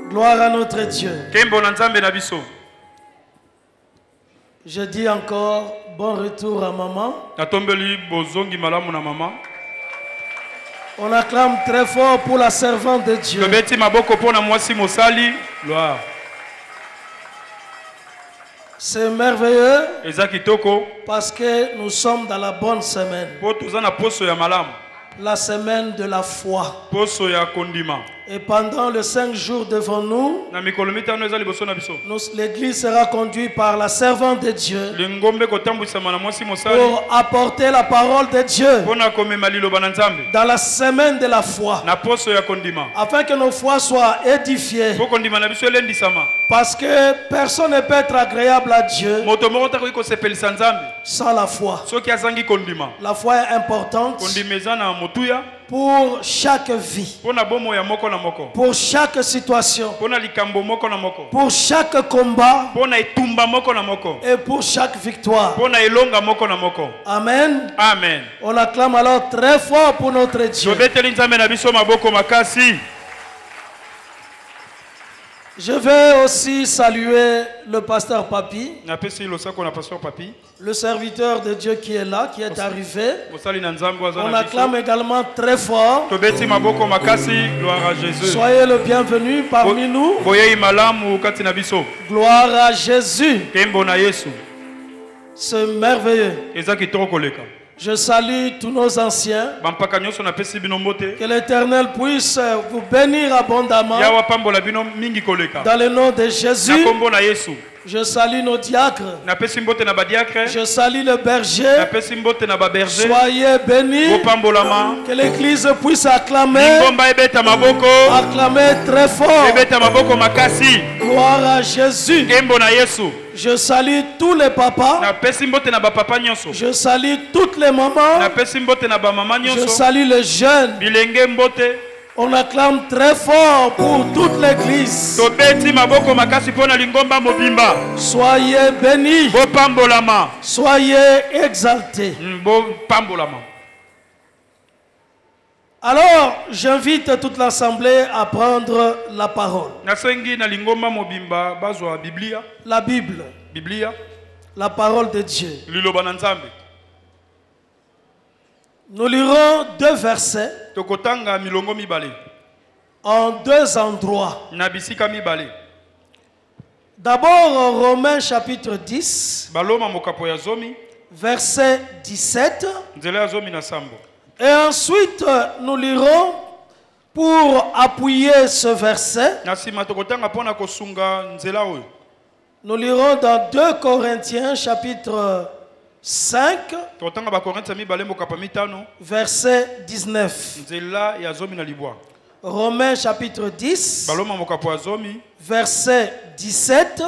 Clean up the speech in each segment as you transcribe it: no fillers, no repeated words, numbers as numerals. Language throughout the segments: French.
Gloire à notre Dieu. Je dis encore bon retour à maman. On acclame très fort pour la servante de Dieu. C'est merveilleux parce que nous sommes dans la bonne semaine. La semaine de la foi. Et pendant les 5 jours devant nous, l'église sera conduite par la servante de Dieu pour apporter la parole de Dieu dans la semaine de la foi, afin que nos foi soient édifiées. Parce que personne ne peut être agréable à Dieu sans la foi. La foi est importante pour chaque vie, pour chaque situation, pour chaque combat et pour chaque victoire. Amen. Amen. On acclame alors très fort pour notre Dieu. Je vais aussi saluer le pasteur Papi, le serviteur de Dieu qui est là, qui est arrivé. On acclame également très fort. Soyez le bienvenu parmi nous. Gloire à Jésus. C'est merveilleux. Je salue tous nos anciens. Que l'Éternel puisse vous bénir abondamment. Dans le nom de Jésus. Je salue nos diacres. Je salue le berger. Soyez bénis. Que l'Église puisse acclamer. Acclamer très fort. Gloire à Jésus. Je salue tous les papas. Je salue toutes les mamans. Je salue les jeunes. On acclame très fort pour toute l'église. Soyez bénis. Soyez exaltés. Alors, j'invite toute l'assemblée à prendre la parole. La Bible. La parole de Dieu. Nous lirons 2 versets en 2 endroits. D'abord, Romains chapitre 10, verset 17. Et ensuite, nous lirons, pour appuyer ce verset, nous lirons dans 2 Corinthiens chapitre 5, verset 19. Romains chapitre 10, verset 17.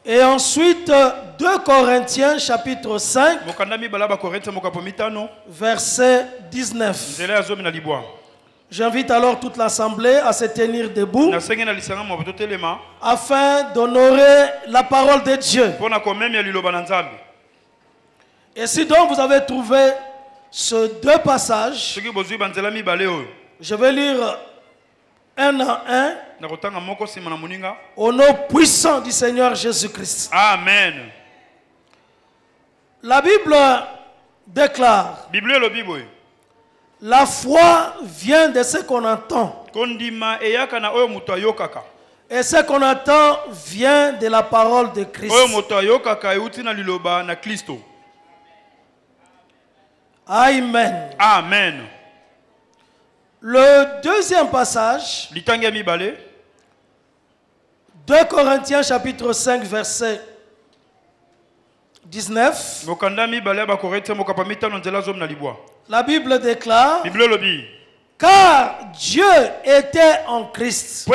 Et ensuite 2 Corinthiens chapitre 5, verset 19. J'invite alors toute l'assemblée à se tenir debout afin d'honorer la parole de Dieu. Et si donc vous avez trouvé ces 2 passages, je vais lire un à un au nom puissant du Seigneur Jésus-Christ. Amen. La Bible déclare: la foi vient de ce qu'on entend. Et ce qu'on entend vient de la parole de Christ. Amen. Amen. Le deuxième passage, 2 Corinthiens chapitre 5 verset 19. La Bible déclare: car Dieu était en Christ,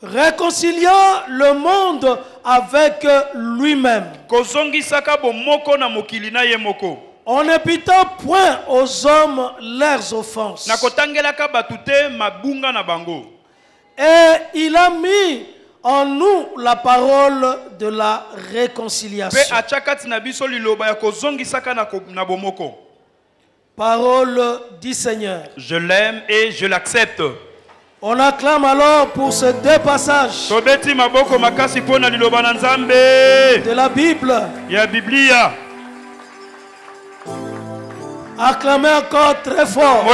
réconciliant le monde avec lui-même, en n'imputant point aux hommes leurs offenses. Et il a mis en nous la parole de la réconciliation. Parole du Seigneur. Je l'aime et je l'accepte. On acclame alors pour ces deux passages de la Bible. Acclamez encore très fort.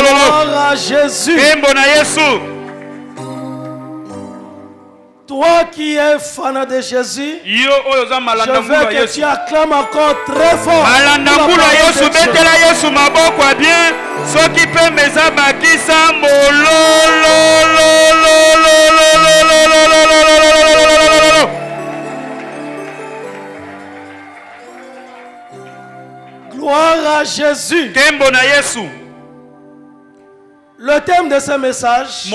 Gloire à Jésus. Toi qui es fan de Jésus, je veux que tu acclames encore très fort. Gloire à Jésus. Le thème de ce message,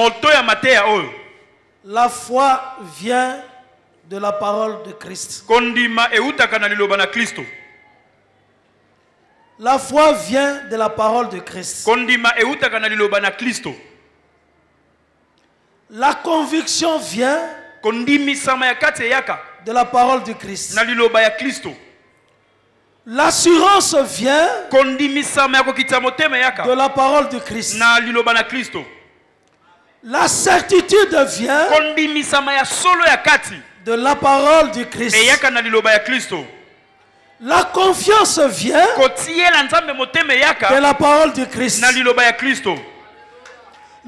la foi vient de la parole de Christ. La foi vient de la parole de Christ. La conviction vient de la parole de Christ. L'assurance vient de la parole de Christ. La certitude vient de la parole du Christ. La confiance vient de la parole du Christ.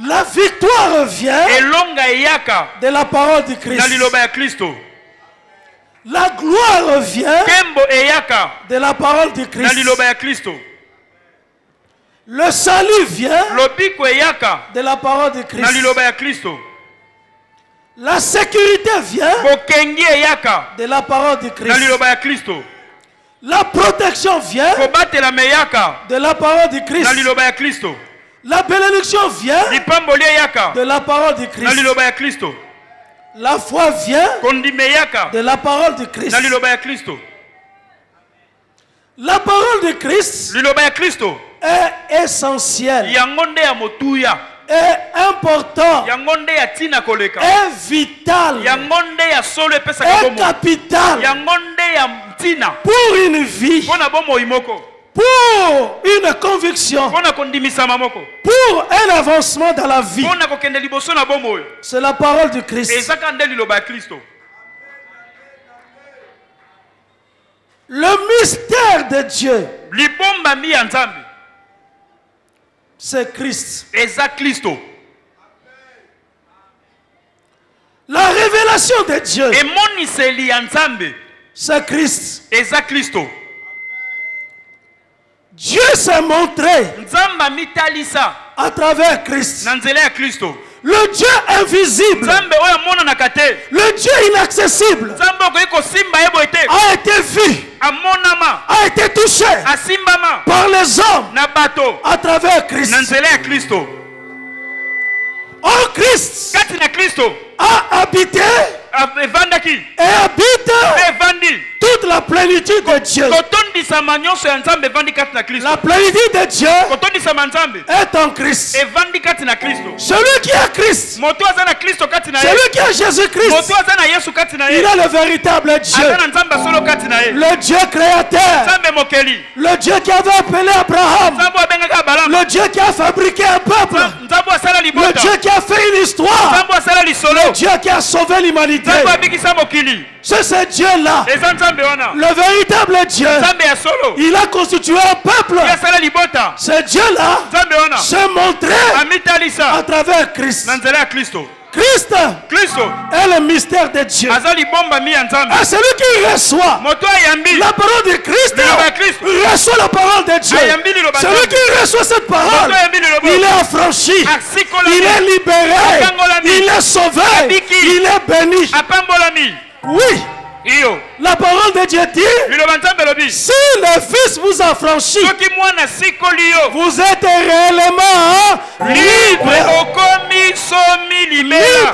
La victoire vient de la parole du Christ. La gloire vient de la parole du Christ. Le salut vient de la parole de Christ. La sécurité vient de la parole de Christ. La protection vient de la parole de Christ. La bénédiction vient de la parole de Christ. La foi vient de la parole de Christ. La parole de Christ est essentielle, est important, est vital, est capital pour une vie, pour une conviction, pour un avancement dans la vie. C'est la parole de Christ. Le mystère de Dieu, c'est Christ. La révélation de Dieu, c'est Christ. Dieu s'est montré à travers Christ. Le Dieu invisible, le Dieu inaccessible, a été vu, a été touché par les hommes à travers Christ. Oh, Christ a habité et habite toute la plénitude de Dieu. La plénitude de Dieu est en Christ. Celui qui a Christ, celui qui a Jésus-Christ, il est le véritable Dieu, le Dieu créateur, le Dieu qui avait appelé Abraham, le Dieu qui a fabriqué un peuple, le Dieu qui a fait une histoire, le Dieu qui a sauvé l'humanité. C'est ce Dieu-là, le véritable Dieu. Il a constitué un peuple. Ce Dieu-là s'est montré à travers Christ. Christ est le mystère de Dieu. Et celui qui reçoit la parole de Christ reçoit la parole de Dieu. Celui qui reçoit cette parole, il est affranchi, il est libéré, il est sauvé, il est béni. Oui. La parole de Dieu dit, si le Fils vous affranchit, vous êtes réellement libre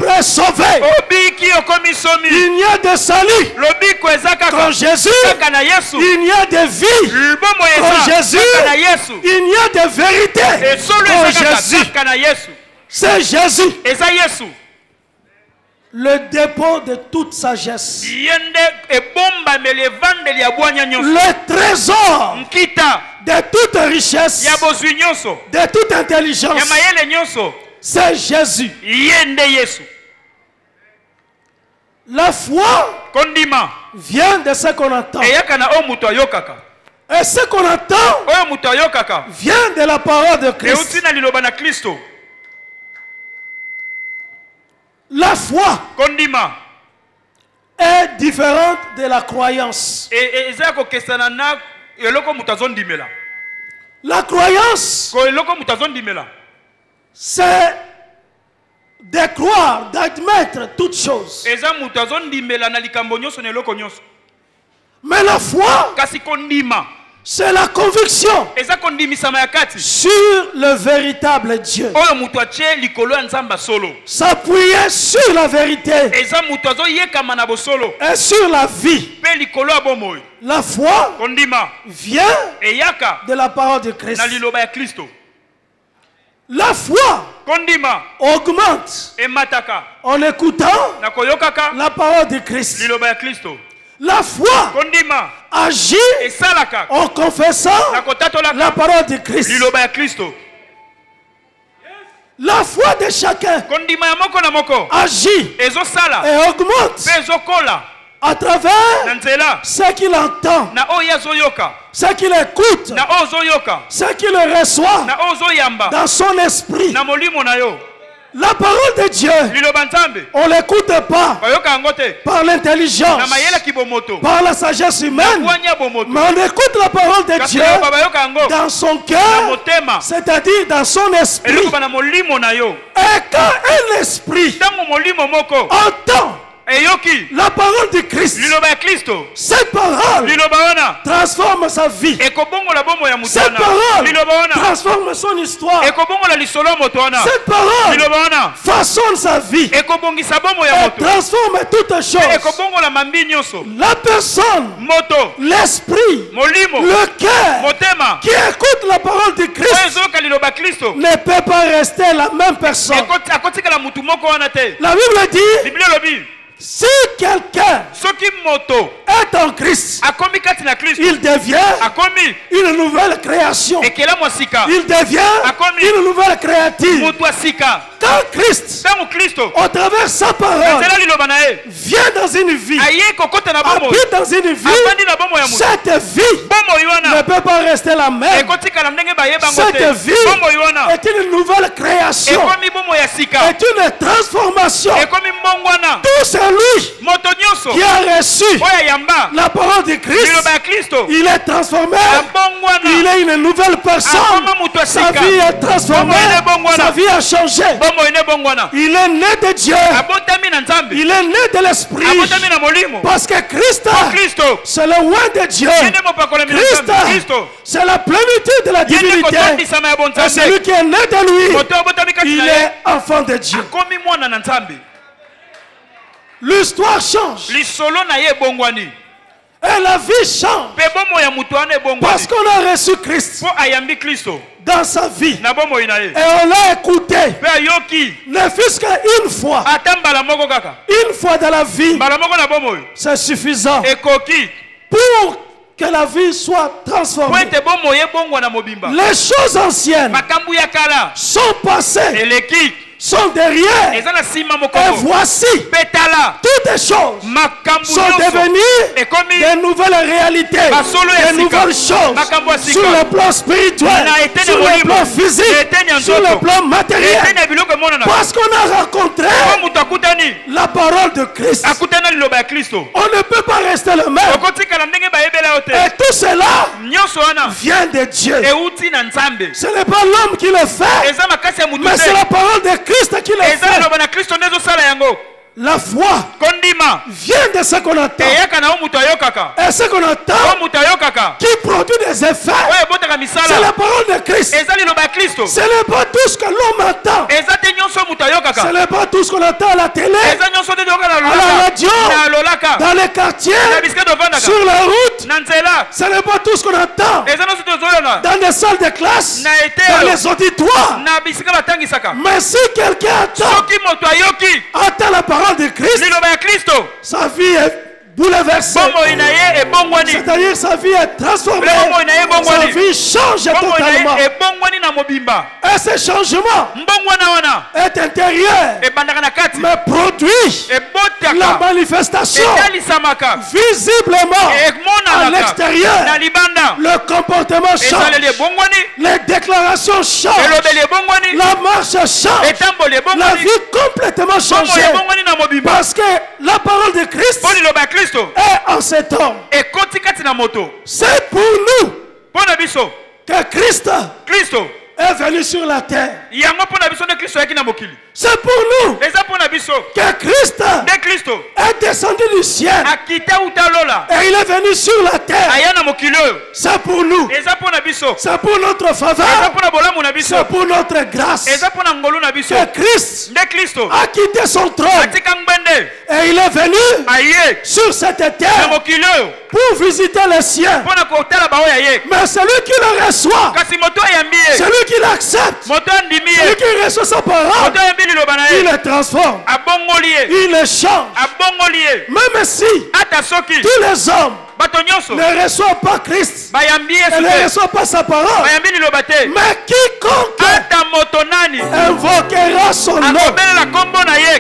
et sauvé. Il n'y a de salut qu'en Jésus. Il n'y a de vie qu'en Jésus. Il n'y a de vérité qu'en Jésus. C'est Jésus. le dépôt de toute sagesse, le trésor de toute richesse, de toute intelligence, c'est Jésus. La foi vient de ce qu'on entend. Et ce qu'on entend vient de la parole de Christ. La foi est différente de la croyance. La croyance, c'est de croire, d'admettre toutes choses. Mais la foi, c'est la conviction sur le véritable Dieu. S'appuyer sur la vérité et sur la vie. La foi vient de la parole de Christ. La foi augmente en écoutant la parole de Christ. La foi agit en confessant la parole de Christ. La foi de chacun agit et augmente à travers ce qu'il entend, ce qu'il écoute, ce qu'il reçoit dans son esprit. La parole de Dieu, on ne l'écoute pas par l'intelligence, par la sagesse humaine, mais on écoute la parole de Dieu dans son cœur, c'est-à-dire dans son esprit. Et quand un esprit entend la parole de Christ, cette parole transforme sa vie. Cette parole transforme son histoire. Cette parole façonne sa vie et transforme toutes choses. La personne, l'esprit, le cœur qui écoute la parole de Christ ne peut pas rester la même personne. La Bible dit, si quelqu'un est en Christ, il devient une nouvelle création. Il devient une nouvelle créature. Quand Christ, au travers de sa parole, vient dans une vie, habite dans une vie, cette vie ne peut pas rester la même. Cette vie est une nouvelle création, est une transformation. Tout celui qui a reçu la parole de Christ, il est transformé, il est une nouvelle personne, sa vie est transformée, sa vie a changé. Il est né de Dieu, il est né de l'Esprit, parce que Christ, c'est le roi de Dieu. Christ, c'est la plénitude de la divinité. Et celui qui est né de lui, il est enfant de Dieu. L'histoire change. Et la vie change. Parce qu'on a reçu Christ dans sa vie. Et on l'a écouté. Ne fût-ce qu'une fois. Une fois dans la vie. C'est suffisant. Pour que la vie soit transformée. Les choses anciennes sont passées, sont derrière, et voici toutes les choses sont devenues de nouvelles réalités, de nouvelles choses sur le plan spirituel, sur le plan physique, sur le plan matériel, parce qu'on a rencontré la parole de Christ. On ne peut pas rester le même. Et tout cela vient de Dieu. Ce n'est pas l'homme qui le fait, mais c'est la parole de Christ qui le fait. La foi vient de ce qu'on entend. Et ce qu'on entend qui produit des effets, c'est la parole de Christ. Ce n'est pas tout ce que l'homme entend Ce n'est pas tout ce qu'on entend à la télé, à la radio, dans les quartiers, sur la route. Ce n'est pas tout ce qu'on entend dans les salles de classe, dans les auditoires. Mais si quelqu'un attend la parole de Christ, sa vie est bouleversée. C'est-à-dire sa vie est transformée. Sa vie change totalement. Et ce changement est intérieur, mais produit la manifestation visiblement à l'extérieur. Le comportement change, les déclarations changent, la marche change, la vie complètement changée. Parce que la parole de Christ est en cet homme. C'est pour nous que Christ est venu sur la terre. C'est pour nous que Christ est descendu du ciel et il est venu sur la terre. C'est pour nous. C'est pour notre faveur. C'est pour notre grâce que Christ a quitté son trône et il est venu sur cette terre pour visiter les siens. Mais celui qui le reçoit, celui qui l'accepte, celui qui reçoit sa parole, il le transforme, il le change. Même si tous les hommes ne reçoivent pas Christ et ne reçoivent pas sa parole, mais quiconque invoquera son nom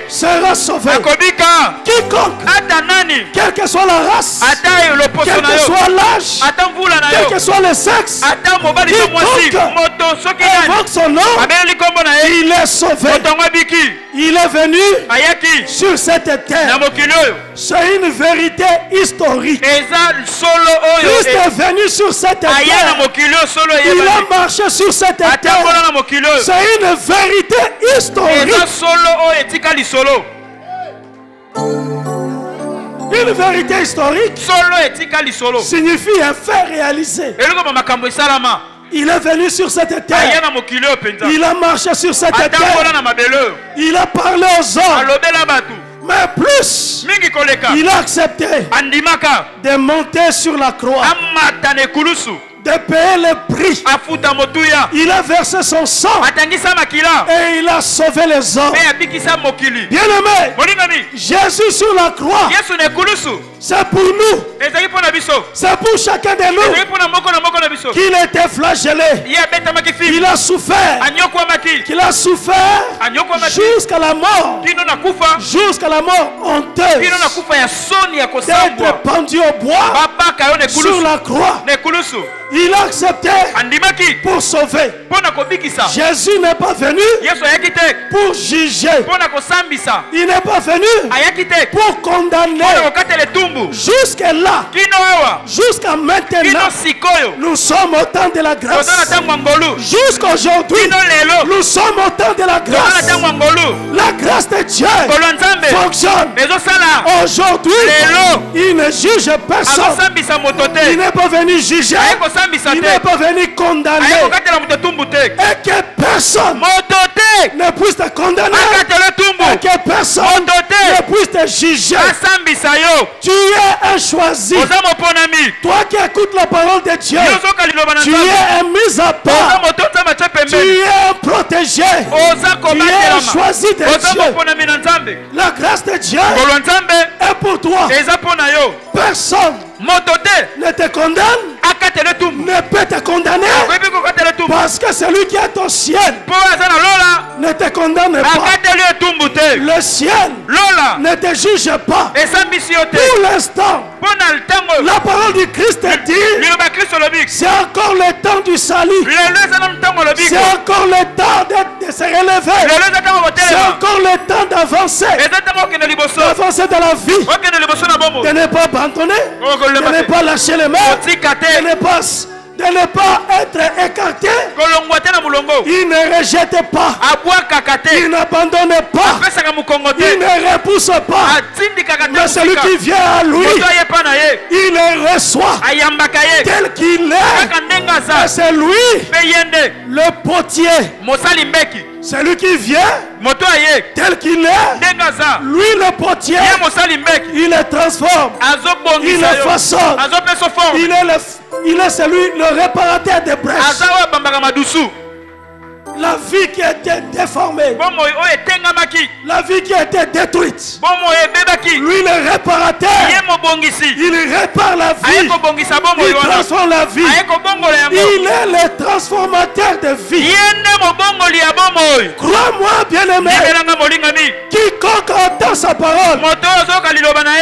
sera sauvé. Quiconque, quelle que soit la race, quel que soit l'âge, quel que soit le sexe, quiconque invoque son nom, il est sauvé. Il est venu sur cette terre. C'est une vérité historique. Christ est venu sur cette terre. Il a marché sur cette terre. C'est une vérité historique. Une vérité historique signifie un fait réalisé. Il est venu sur cette terre. Il a marché sur cette terre. Il a parlé aux hommes. Mais plus, il a accepté de monter sur la croix, de payer le prix. Il a versé son sang et il a sauvé les hommes. Bien aimé, Jésus sur la croix, c'est pour nous, c'est pour chacun de nous qu'il était flagellé, il a souffert, qu'il a souffert jusqu'à la mort, jusqu'à la mort honteuse, d'être pendu au bois sur la croix. Il a accepté pour sauver. Jésus n'est pas venu pour juger. Il n'est pas venu pour condamner. Jusque-là, jusqu'à maintenant, nous sommes au temps de la grâce. Jusqu'aujourd'hui, nous sommes au temps de la grâce. La grâce de Dieu fonctionne. Aujourd'hui, il ne juge personne. Il n'est pas venu juger. Il n'est pas venu condamner. Et que personne ne puisse te condamner. Et que personne ne puisse te juger. Tu es un choisi. Toi qui écoutes la parole de Dieu, tu es un mis à part. Tu es un protégé. Tu es un choisi de Dieu. La grâce de Dieu est pour toi. Personne ne te condamne, ne peut te condamner, parce que celui qui est au ciel ne te condamne pas. Le ciel ne te juge pas. Pour l'instant, la parole du Christ dit, c'est encore le temps du salut. C'est encore le temps de se relever. C'est encore le temps d'avancer. D'avancer dans la vie. De ne pas abandonner. De ne pas lâcher les mains. De ne pas être écarté. Il ne rejette pas. Il n'abandonne pas. Il ne repousse pas. Mais celui qui vient à lui, il le reçoit tel qu'il est. Et c'est lui, le potier, Celui qui vient, tel qu'il est, lui le potier, il le transforme, il le façonne, il est celui, le réparateur des brèches. La vie qui a été déformée, la vie qui a été détruite, lui le réparateur, il répare la vie, il transforme la vie, il est le transformateur de vie. Crois-moi bien aimé, quiconque entend sa parole,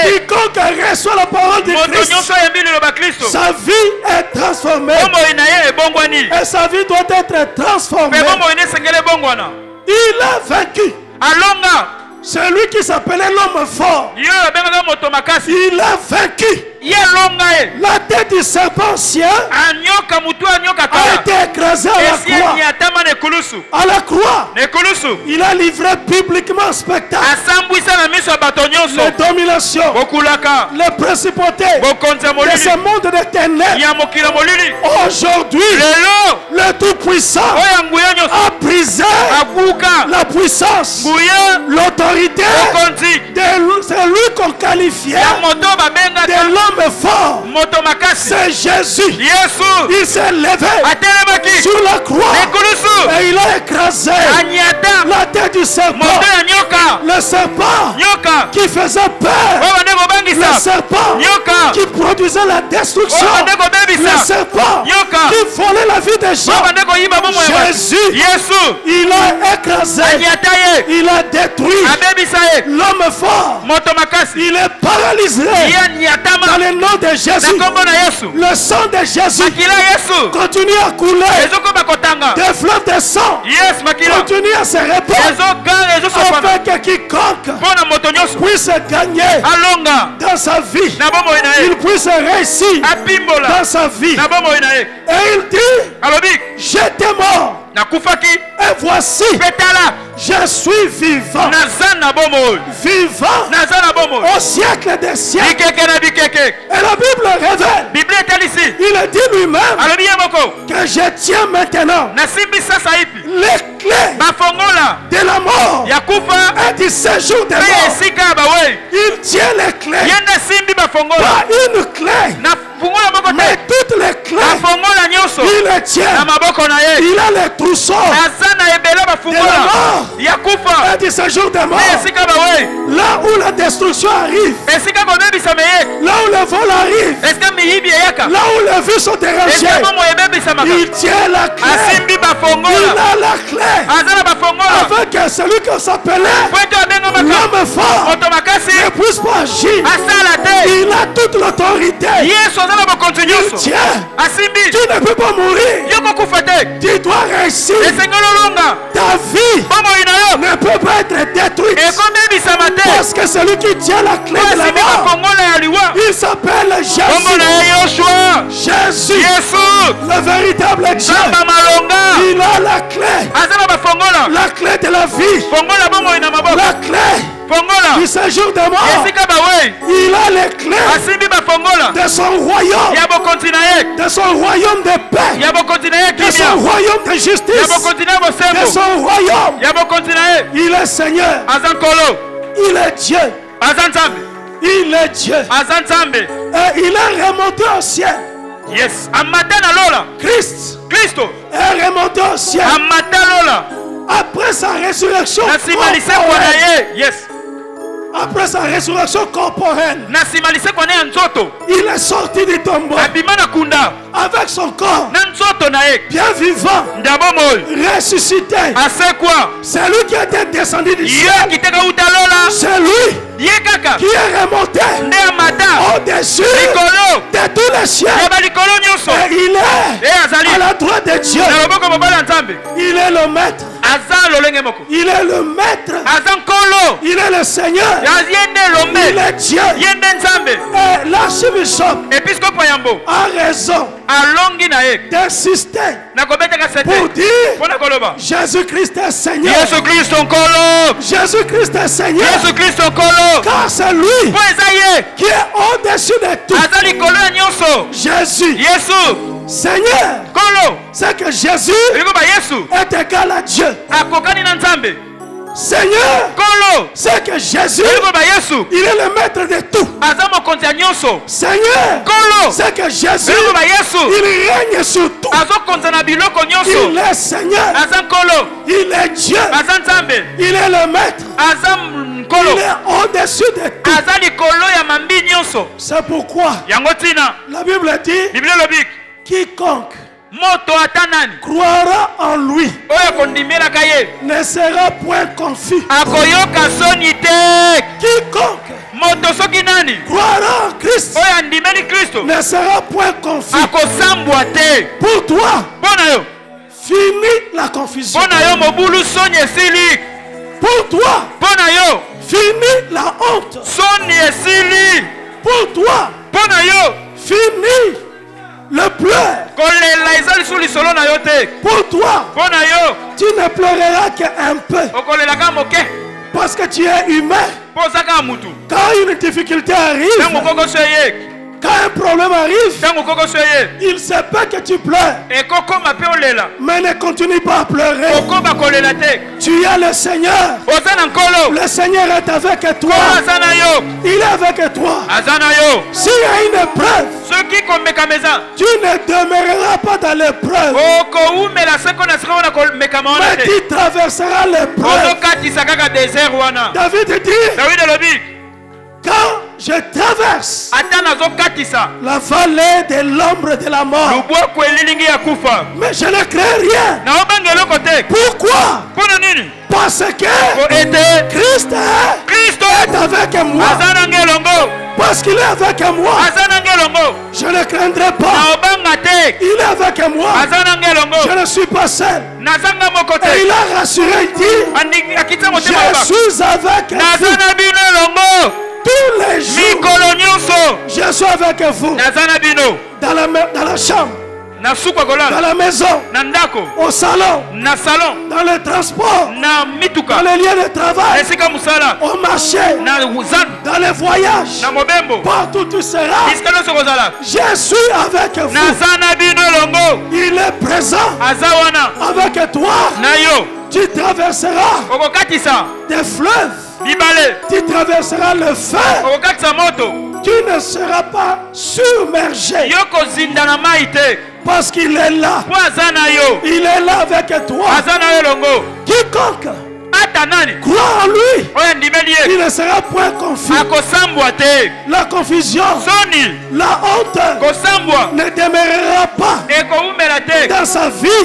quiconque reçoit la parole de Christ, sa vie est transformée et sa vie doit être transformée. Il a vaincu. Celui qui s'appelait l'homme fort, il a vaincu. La tête du serpent ancien a été écrasée à la croix. Il a livré publiquement un spectacle. Les dominations, les principautés de ce monde de ténèbres. Aujourd'hui, le Tout-Puissant a brisé la puissance, l'autorité de celui qu'on qualifiait de l'homme fort. C'est Jésus. Il s'est levé sur la croix et il a écrasé la tête du serpent. Le serpent qui faisait peur, le serpent qui produisait la destruction, le serpent qui volait la vie des gens. Jésus, il a écrasé, il a détruit l'homme fort. Il est paralysé dans le nom de Jésus. Le sang de Jésus continue à couler. Des fleuves de sang continuent à se répandre afin que quiconque puisse gagner dans sa vie, il puisse réussir dans sa vie. Et il dit, j'étais mort et voici je suis vivant, vivant au siècle des siècles. Et la Bible révèle, il a dit lui-même que je tiens maintenant les clés de la mort et du séjour des morts. Il tient les clés, pas une clé, mais toutes les clés, il les tient. Il a les trousseaux de la mort et du séjour des morts. Là où la destruction arrive, là où le vol arrive, là où les vues sont dérangées, il tient la clé. Il a la clé afin que celui qu'on s'appelait l'homme fort ne puisse pas agir. Il a toute l'autorité. Il tient. Tu ne peux pas mourir. Tu dois réussir. Ta vie ne peut pas être détruite. Parce que celui qui tient la clé de la mort, il s'appelle Jésus. Jésus, le véritable Dieu. Il a la clé. La clé de la vie. La clé du séjour de mort. Il a les clés de son royaume, de son royaume de paix, de son royaume de justice, de son royaume. Il est Seigneur, il est Dieu, il est Dieu, et il est remonté au ciel. Christ est remonté au ciel après sa résurrection corporelle. Après sa résurrection corporelle, il est sorti du tombeau avec son corps bien vivant, ressuscité. C'est lui qui était descendu du ciel. C'est lui qui est remonté au-dessus de tous les cieux. Et il est à la droite de Dieu. Il est le maître. Il est le maître. Il est le Seigneur. Il est Dieu. Et l'archbishop a raison d'insister pour dire Jésus-Christ est Seigneur. Jésus-Christ est Seigneur. Car c'est lui qui est au-dessus de tout. Jésus, Seigneur, c'est que Jésus est égal à Dieu. Seigneur, c'est que Jésus, il est le maître de tout. Seigneur, c'est que Jésus, il règne sur tout. Il est Seigneur, il est Dieu, il est le maître, il est au-dessus de tout. C'est pourquoi la Bible dit, quiconque croira en lui ne sera point confus. Quiconque croira en Christ ne sera point confus. Pour toi, fini la confusion. Pour toi, fini la honte. Pour toi, fini le pleur. Pour toi, tu ne pleureras qu'un peu. Parce que tu es humain. Quand une difficulté arrive, quand un problème arrive, il se peut que tu pleures. Mais ne continue pas à pleurer. Tu es le Seigneur. Le Seigneur est avec toi. Il est avec toi. S'il y a une épreuve, tu ne demeureras pas dans l'épreuve. Mais tu traverseras l'épreuve. David dit, quand je traverse la vallée de l'ombre de la mort, mais je ne crains rien. Pourquoi? Parce que Christ est avec moi. Parce qu'il est avec moi, je ne craindrai pas. Il est avec moi, je ne suis pas seul. Et il a rassuré, il dit, je suis avec vous. Tous les jours, je suis avec vous. Dans la chambre, dans la maison, au salon, dans le transport, dans les lieux de travail, au marché, dans les voyages, partout tu seras. Je suis avec vous. Il est présent avec toi. Tu traverseras des fleuves. Tu traverseras le feu. Tu ne seras pas submergé. Parce qu'il est là. Il est là avec toi. Quiconque croit en lui, il ne sera point confus. La confusion, la honte ne demeurera pas dans sa vie.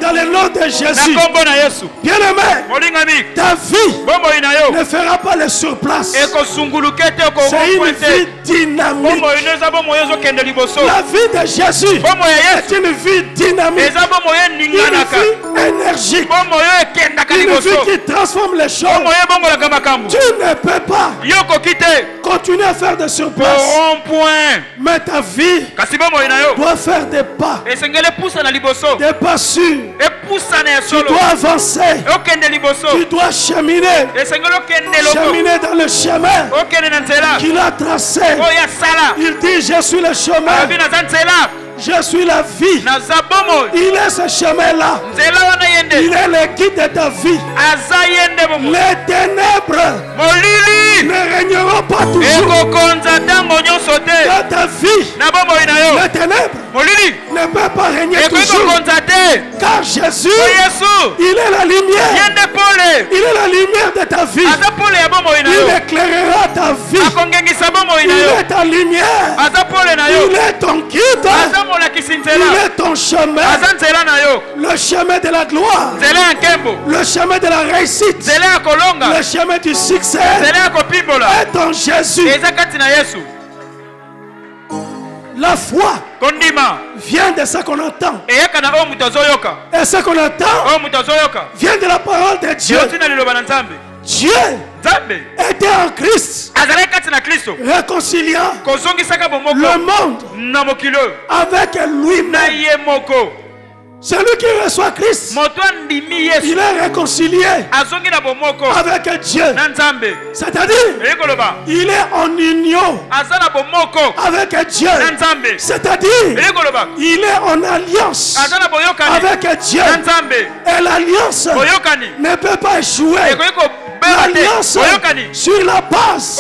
Dans le nom de Jésus. Bien-aimé, ta vie ne fera pas le surplace. C'est une vie dynamique. La vie de Jésus est une vie dynamique, une vie énergique, une vie qui transforme les choses. Tu ne peux pas continuer à faire des surplaces. Mais ta vie doit faire des pas. Des pas sûrs. Tu dois avancer. Tu dois cheminer. Cheminer dans le chemin qu'il a tracé. Il dit, je suis le chemin. Je suis la vie. Il est ce chemin-là. Il est le guide de ta vie. Les ténèbres ne régneront pas toujours dans ta vie. Les ténèbres ne peuvent pas régner toujours. Car Jésus, il est la lumière. Il est la lumière de ta vie. Il éclairera ta vie. Il est ta lumière. Il est ton guide. Il est ton chemin. Le chemin de la gloire. Le chemin de la réussite. Le chemin du succès est en Jésus. La foi vient de ce qu'on entend. Et ce qu'on entend vient de la parole de Dieu. Dieu était en Christ, réconciliant le monde avec lui-même. Celui qui reçoit Christ, il est réconcilié avec Dieu. C'est-à-dire, il est en union avec Dieu. C'est-à-dire, il est en alliance avec Dieu. Et l'alliance ne peut pas échouer. L'alliance sur la base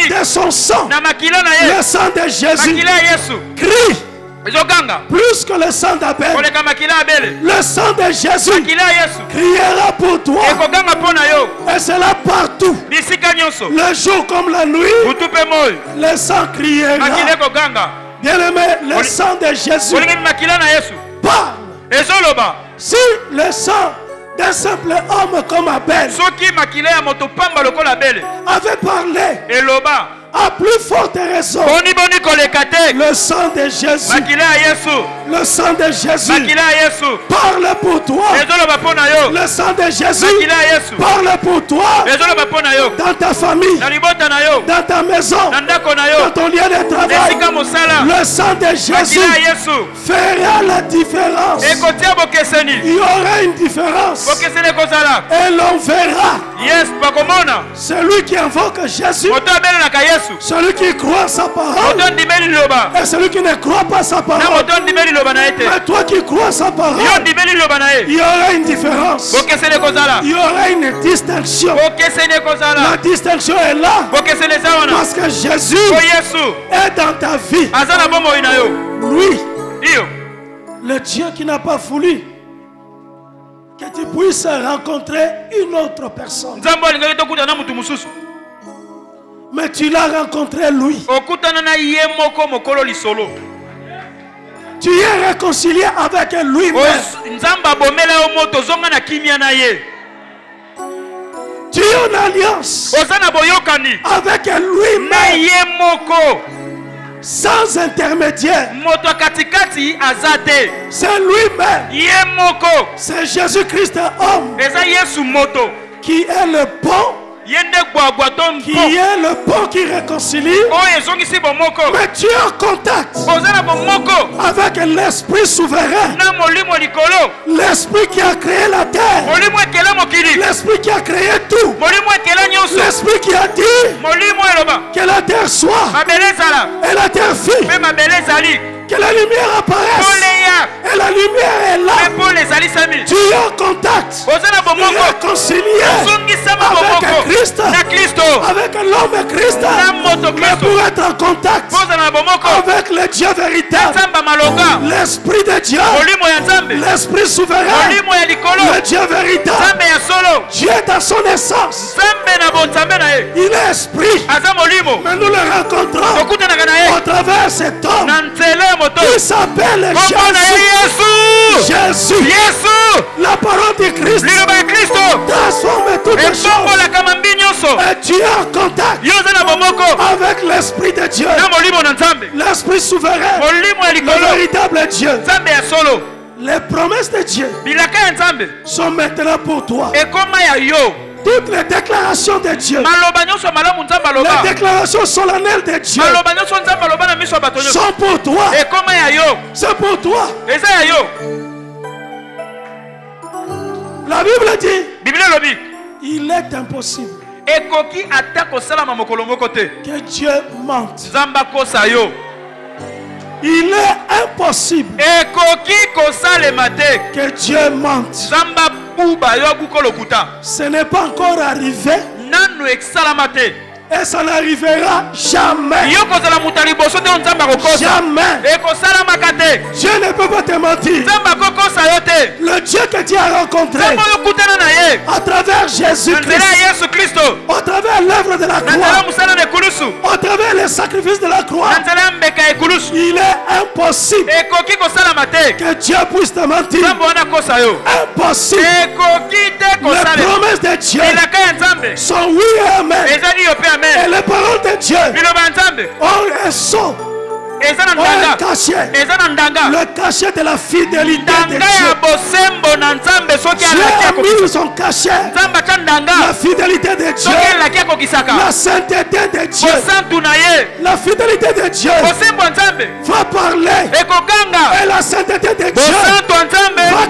de son sang, le sang de Jésus, crie plus que le sang d'Abel. Le sang de Jésus criera pour toi. Et c'est là partout. Le jour comme la nuit, le sang criera. Bien aimé, le sang de Jésus parle. Si le sang d'un simple homme comme Abel avait parlé, à plus forte raison, le sang de Jésus, le sang de Jésus parle pour toi. Le sang de Jésus parle pour toi. Dans ta famille, dans ta maison, dans ton lieu de travail, le sang de Jésus fera la différence. Il y aura une différence. Et l'on verra celui qui invoque Jésus, celui qui croit sa parole, et celui qui ne croit pas sa parole. Mais toi qui crois sa parole, il y aura une différence. Il y aura une distinction. La distinction est là parce que Jésus est dans ta vie. Lui, le Dieu qui n'a pas voulu que tu puisses rencontrer une autre personne, mais tu l'as rencontré lui. Tu es réconcilié avec lui-même. Tu es en alliance avec lui-même, sans intermédiaire. C'est lui-même. C'est Jésus-Christ homme qui est le bon, qui est le pont qui réconcilie. Mais tu es en contact avec l'Esprit souverain, l'Esprit qui a créé la terre, l'Esprit qui a créé tout, l'Esprit qui a dit que la terre soit et la terre fit, que la lumière apparaisse et la lumière est là. Tu es en contact, réconcilié avec Christ, avec l'homme Christ. Mais pour être en contact avec le Dieu véritable, l'Esprit de Dieu, l'Esprit souverain, le Dieu véritable, Dieu dans son essence, il est esprit. Mais nous le rencontrons au travers cet homme qui s'appelle Jésus. Jésus, la parole de Christ, transforme toutes les choses. Et tu es en contact avec l'Esprit de Dieu, l'Esprit souverain, le véritable Dieu. Les promesses de Dieu sont maintenant pour toi. Toutes les déclarations de Dieu, les déclarations solennelles de Dieu sont pour toi. C'est pour toi. La Bible dit, il est impossible que Dieu mente. Il est impossible que Dieu mente. Ce n'est pas encore arrivé. Et ça n'arrivera jamais. Jamais. Dieu ne peut pas te mentir. Le Dieu que tu as rencontré à travers Jésus-Christ, au travers l'œuvre de la croix, au travers les sacrifices de la croix, il est impossible que Dieu puisse te mentir. Impossible. Les promesses de Dieu sont oui et amen. Et les paroles de Dieu ont un sceau, un cachet, le cachet de la fidélité de Dieu. Dieu a mis son cachet, la fidélité de Dieu, la sainteté de Dieu, la fidélité de Dieu va parler, et la sainteté de Dieu va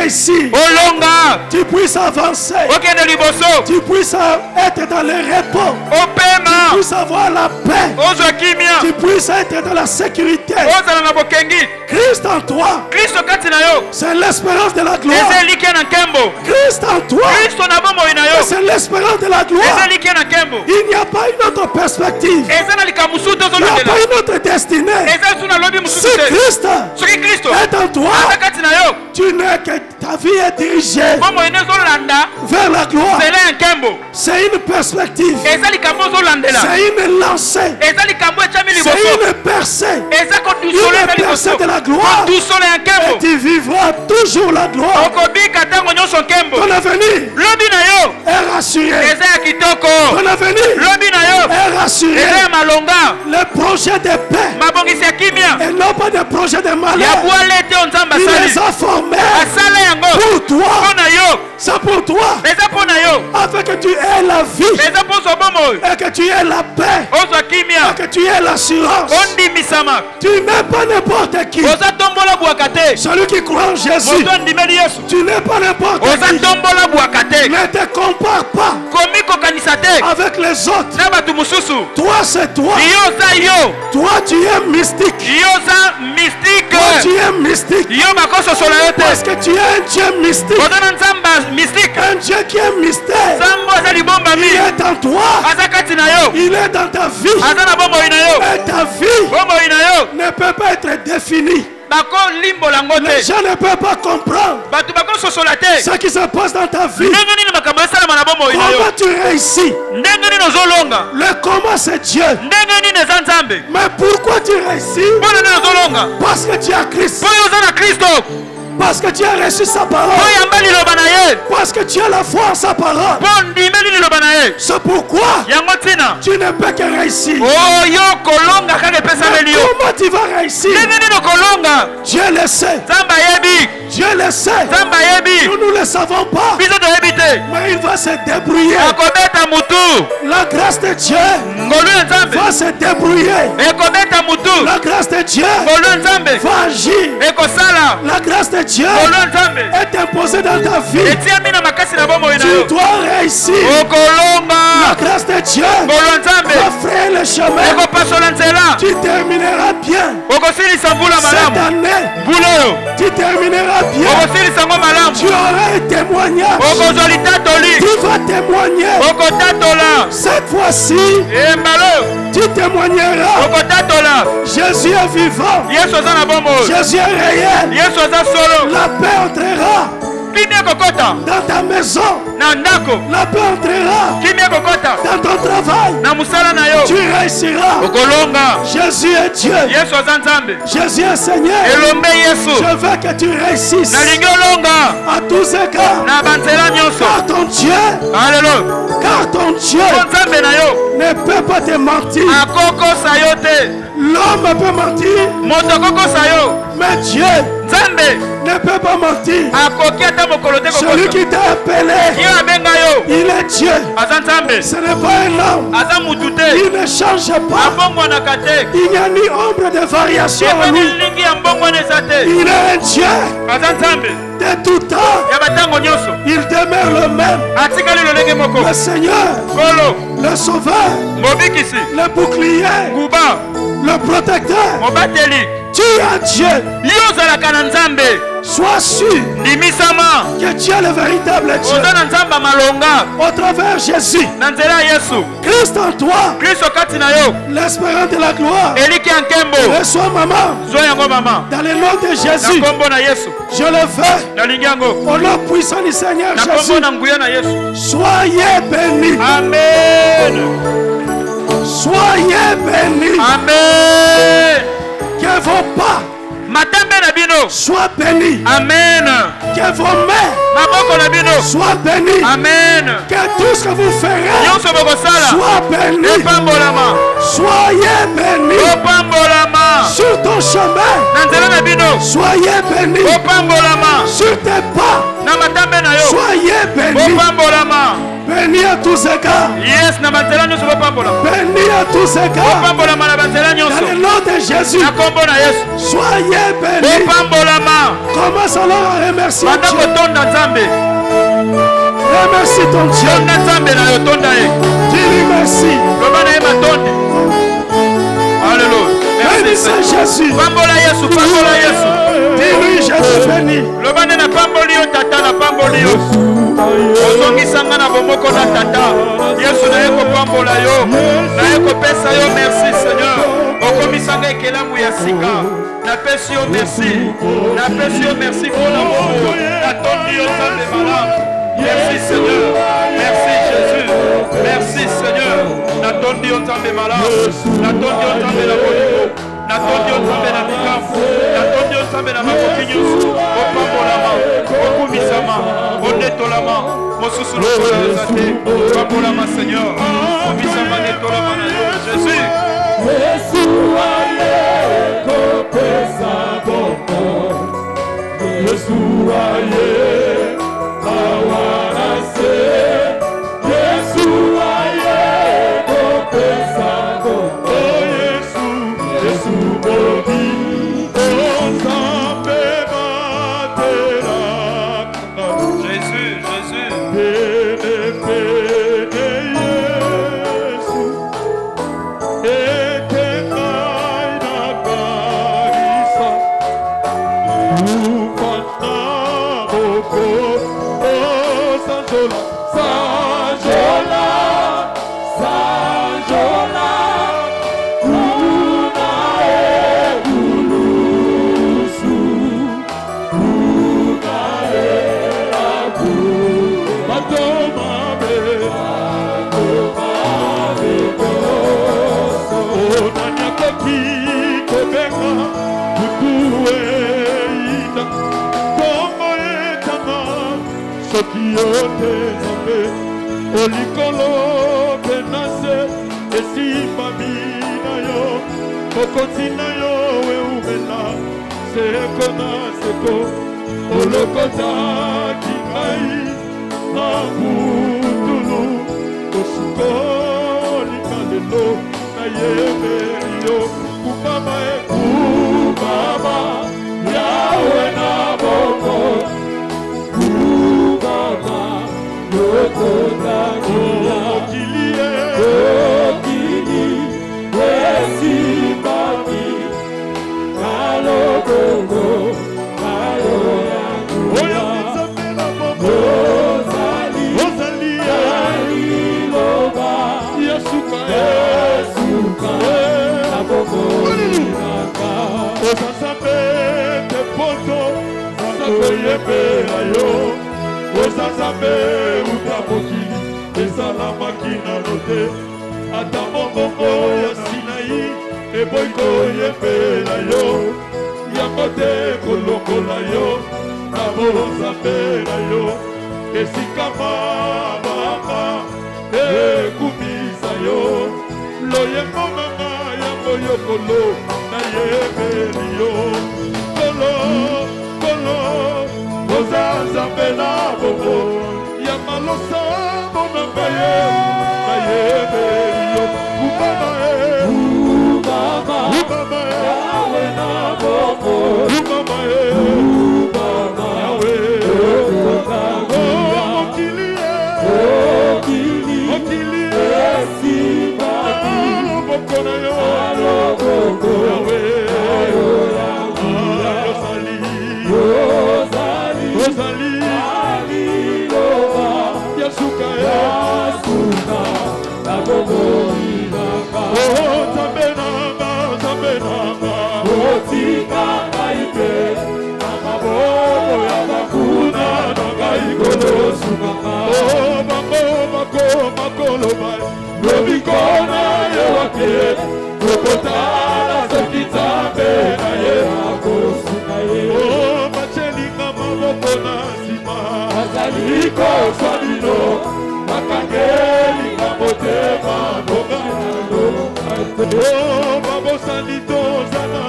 réussir. Tu puisses avancer. Tu puisses être dans le repos. Tu puisses avoir la paix. Tu puisses être dans la sécurité. Christ en toi, c'est l'espérance de la gloire. Christ en toi, c'est l'espérance de la gloire. Il n'y a pas une autre perspective. Il n'y a pas une autre destinée. Si Christ est en toi, tu n'es que ta vie est dirigée vers la gloire. C'est une perspective. C'est une lancée. C'est une percée. Une percée de la gloire. Et tu vivras toujours la gloire. Ton avenir est rassuré. Ton avenir est rassuré. Le projet de paix et non pas de projet de malheur. Il les a formés pour toi. C'est pour toi. Afin que tu aies la vie et que tu aies la paix et que tu aies l'assurance. Tu n'es pas n'importe qui. Celui qui croit en Jésus, tu n'es pas n'importe qui. Ne te compare pas avec les autres. Toi c'est toi. Toi tu es mystique. Toi tu es mystique. Parce que tu es un Dieu mystique. Un Dieu qui est mystère. Il est en toi. Il est dans ta vie. Et ta vie ne peut pas être définie. Les gens ne peuvent pas comprendre ce qui se passe dans ta vie. Comment tu réussis? Le comment c'est Dieu. Mais pourquoi tu réussis? Parce que tu as Christ. Parce que tu as reçu sa parole. Parce que tu as la foi en sa parole. C'est pourquoi tu ne peux que réussir. Mais comment tu vas réussir? Dieu le sait. Dieu le sait. Nous ne le savons pas. Mais il va se débrouiller. La grâce de Dieu va se débrouiller. La grâce de Dieu va agir. La grâce de Dieu est imposée dans ta vie. Tu dois réussir. La grâce de Dieu va frayer le chemin. Tu termineras bien. Cette année, tu termineras bien. Tu auras un témoignage. Tu vas témoigner. Cette fois-ci, tu témoigneras. Jésus est vivant. Jésus est réel. La paix entrera dans ta maison. La paix entrera dans ton travail. Tu réussiras. Jésus est Dieu. Jésus est Seigneur. Je veux que tu réussisses à tous égards. Car ton Dieu, ne peut pas te mentir. L'homme peut mentir, mais Dieu ne peut pas mentir. Celui qui t'a appelé, il est Dieu. Ce n'est pas un homme. Il ne change pas. Il n'y a ni ombre de variation en lui. Il est un Dieu de tout temps. Il demeure le même. Le Seigneur, le Sauveur, le bouclier, le protecteur. Tu es Dieu. Sois sûr que tu es le véritable Dieu au travers Jésus. Christ en toi, l'espérance de la gloire. Reçois maman dans le nom de Jésus. Je le fais au nom puissant du Seigneur Jésus. Soyez bénis. Amen. Soyez bénis. Amen. Que vos pas sois bénis. Amen. Que vos mains soient bénies. Amen. Que tout ce que vous ferez soit béni. Soyez bénis. Sur ton chemin, soyez bénis. Sur tes pas, soyez bénis. Bénis à tous égards. Bénis à tous égards. Dans le nom de Jésus, soyez bénis. Commence alors à remercier Dieu. Remercie ton Dieu. Dis-lui merci. Alléluia. Bénis Jésus. Dis-lui je te bénis. Ozongisanga na bomoko na tata Yesu na yeko pambola yo na yeko pesa yo merci Seigneur okomisanga ekelamu ya sika na pesi yo merci pour l'amour na tondi yo Nzambe malamu merci Seigneur merci Jésus merci Seigneur na tondi yo Nzambe malamu na tondi yo Nzambe na bolingo na tondi yo Nzambe na mikafu na tondi yo Nzambe na makoki nyonso opambolama okumisama onetolama mosusu lokola ezate pambolama Seigneur okumisama netolama na yo Jésus Yesu aye kopesa bongo Yesu aye awarase Yesu aye kopesa bongo Yesu bodi Olikolo benase esimba mina yo okotina yo weumela seko na seko olokota kingai na kutulu osukoli kalelo na yeberio kubaba yawe na bongo Osasabe utamokili ezala makina note ata mongongo ya Sinai eboyiko yepela yo yango te kolongola yo na bonzambe na yo esika mabanga ekumisa yo loyengo mama yango yokolo na yebeli yo kolo Nzambe na bobo ya malosa bona baye baye yo ubaba yawe na bobo ubaba yawe okili simba bokona yo yawe Rosali Aliloba Yasuka na bobo inaka Oh Zambenanga Otika kaipe Nanga bobo ya bakuna Nanga igolo sumaka Oh makolo bai Robikona yewake Kokotala sokizambe na ye Akosu na ye Oh Azaliko Sabino Makangeli Kamotema Nogano Oh Babo Sanito Zana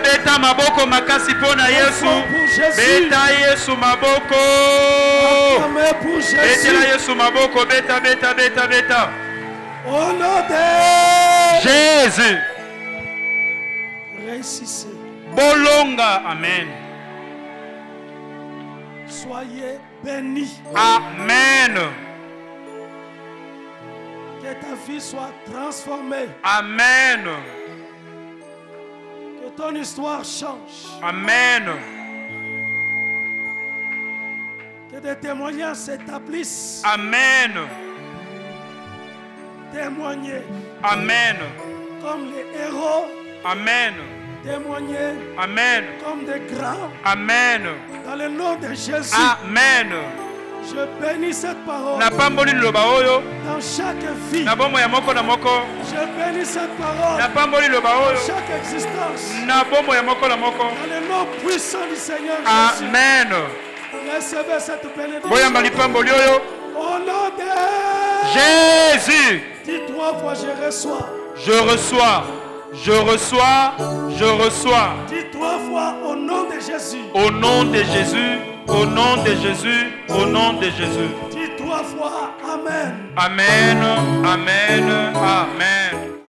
Beta maboko makasi pona Yesu. Beta Yesu maboko. Beta Yesu maboko. Beta, beta, beta, beta. Au nom de Jésus. Réussissez. Bolonga. Amen. Soyez bénis. Amen. Que ta vie soit transformée. Amen. Que ton histoire change. Amen. Que des témoignages s'établissent. Amen. Témoigner. Amen. Comme les héros. Amen. Témoigner. Amen. Comme des grands. Amen. Dans le nom de Jésus. Amen. Je bénis cette parole. Dans chaque vie. Je bénis cette parole. Dans chaque existence. Dans le nom puissant du Seigneur Jésus. Amen. Recevez cette bénédiction. Au nom de Jésus. Dis 3 fois je reçois. Je reçois. Je reçois. Je reçois. Dis 3 fois au nom de Jésus. Au nom de Jésus. Au nom de Jésus, au nom de Jésus. Dis 3 fois Amen. Amen, Amen, Amen.